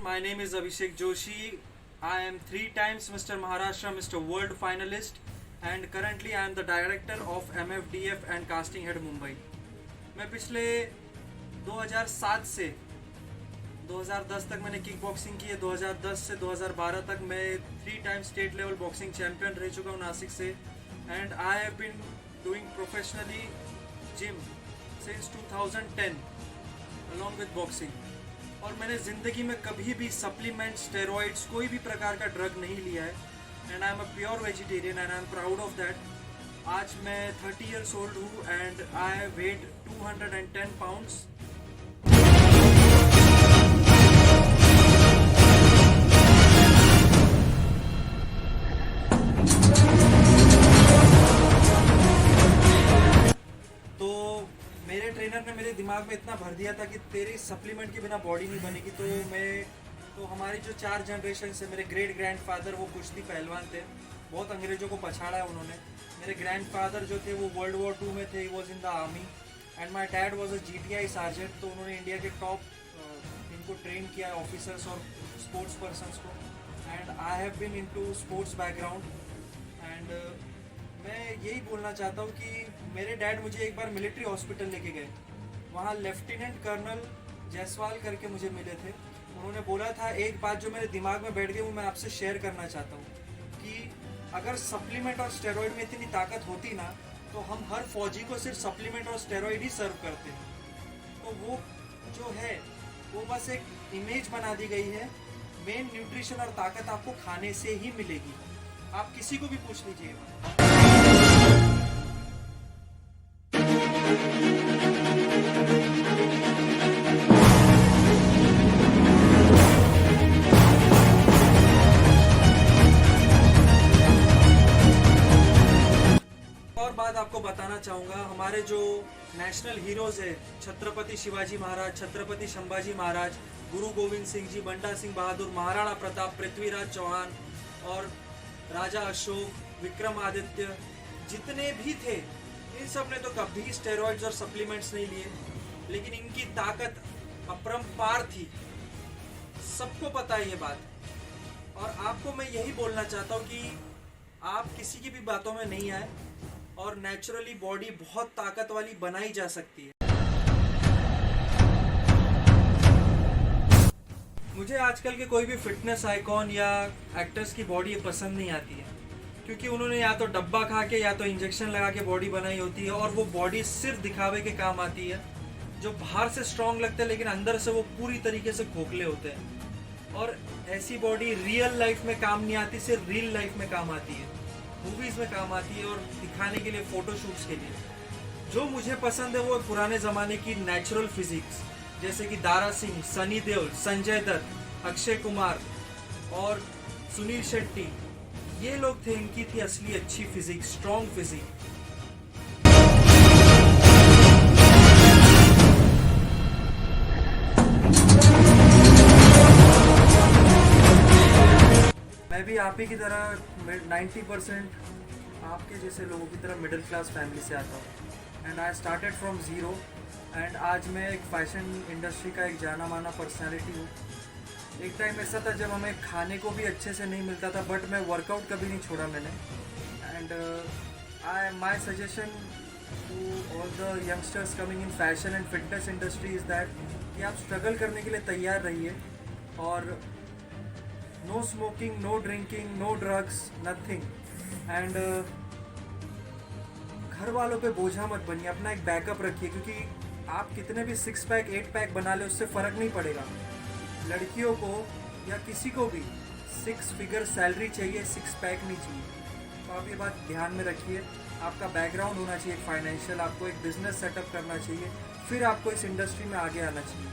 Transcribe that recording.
My name is Abhishek Joshi. I am 3 times Mr. Maharashtra, Mr. World finalist, and currently I am the director of MFDF and Casting Head Mumbai. मैं पिछले 2007 से 2010 तक मैंने kick boxing की है। 2010 से 2012 तक मैं 3 time state level boxing champion रह चुका हूँ नासिक से। And I have been doing professionally gym since 2010 along with boxing. और मैंने ज़िंदगी में कभी भी सप्लीमेंट, स्टेरॉइड्स, कोई भी प्रकार का ड्रग नहीं लिया है। And I am a pure vegetarian and I am proud of that. आज मैं 30 ईयर्स ओल्ड हूँ एंड आई वेट 210 पाउंड्स। मेरे ट्रेनर ने मेरे दिमाग में इतना भर दिया था कि तेरी सप्लीमेंट के बिना बॉडी नहीं बनेगी। तो हमारी जो 4 जनरेशन से मेरे ग्रेट ग्रैंडफादर वो कुश्ती पहलवान थे, बहुत अंग्रेज़ों को पछाड़ा है उन्होंने। मेरे ग्रैंडफादर जो थे वो वर्ल्ड वॉर 2 में थे, he was in the army. And my dad was a GTI sergeant. तो उन्होंने इंडिया के टॉप इनको ट्रेन किया है, ऑफिसर्स और स्पोर्ट्स पर्सनस को। And I have been into sports background. And मैं यही बोलना चाहता हूँ कि मेरे डैड मुझे एक बार मिलिट्री हॉस्पिटल लेके गए। वहाँ लेफ्टिनेंट कर्नल जायसवाल करके मुझे मिले थे। उन्होंने बोला था एक बात जो मेरे दिमाग में बैठ गई, वो मैं आपसे शेयर करना चाहता हूँ कि अगर सप्लीमेंट और स्टेरॉइड में इतनी ताकत होती ना, तो हम हर फौजी को सिर्फ सप्लीमेंट और स्टेरॉइड ही सर्व करते हैं। तो वो जो है वो बस एक इमेज बना दी गई है। मेन न्यूट्रिशन और ताकत आपको खाने से ही मिलेगी। आप किसी को भी पूछ लीजिएगा। और बात आपको बताना चाहूँगा, हमारे जो नेशनल हीरोज़ है, छत्रपति शिवाजी महाराज, छत्रपति संभाजी महाराज, गुरु गोविंद सिंह जी, बंडा सिंह बहादुर, महाराणा प्रताप, पृथ्वीराज चौहान और राजा अशोक, विक्रमादित्य, जितने भी थे, इन सब ने तो कभी स्टेरॉइड्स और सप्लीमेंट्स नहीं लिए, लेकिन इनकी ताकत अपरंपार थी। सबको पता है ये बात। और आपको मैं यही बोलना चाहता हूँ कि आप किसी की भी बातों में नहीं आए और नेचुरली बॉडी बहुत ताकत वाली बनाई जा सकती है। मुझे आजकल के कोई भी फिटनेस आइकॉन या एक्टर्स की बॉडी पसंद नहीं आती है, क्योंकि उन्होंने या तो डब्बा खा के या तो इंजेक्शन लगा के बॉडी बनाई होती है। और वो बॉडी सिर्फ दिखावे के काम आती है। जो बाहर से स्ट्रांग लगते हैं लेकिन अंदर से वो पूरी तरीके से खोखले होते हैं। और ऐसी बॉडी रियल लाइफ में काम नहीं आती, सिर्फ रियल लाइफ में काम आती है, मूवीज़ में काम आती है और दिखाने के लिए, फ़ोटोशूट्स के लिए। जो मुझे पसंद है वो पुराने ज़माने की नेचुरल फिजिक्स, जैसे कि दारा सिंह, सनी देओल, संजय दत्त, अक्षय कुमार और सुनील शेट्टी। ये लोग थे, इनकी थी असली अच्छी फिजिक्स, स्ट्रॉन्ग फिजिक। मैं भी आप ही की तरह 90% आपके जैसे लोगों की तरह मिडिल क्लास फैमिली से आता हूँ। And I started from zero. And आज मैं एक फैशन इंडस्ट्री का एक जाना माना पर्सनैलिटी हूँ। एक टाइम ऐसा था जब हमें खाने को भी अच्छे से नहीं मिलता था, बट मैं वर्कआउट कभी नहीं छोड़ा मैंने। And my suggestion to all the youngsters coming in fashion and fitness industry is that कि आप स्ट्रगल करने के लिए तैयार रहिए। और no smoking, no drinking, no drugs, nothing. And घर वालों पे बोझा मत बनिए, अपना एक बैकअप रखिए, क्योंकि आप कितने भी 6 पैक 8 पैक बना ले, उससे फ़र्क नहीं पड़ेगा। लड़कियों को या किसी को भी 6 फिगर सैलरी चाहिए, 6 पैक नहीं चाहिए। तो आप ये बात ध्यान में रखिए। आपका बैकग्राउंड होना चाहिए फाइनेंशियल, आपको एक बिजनेस सेटअप करना चाहिए, फिर आपको इस इंडस्ट्री में आगे आना चाहिए।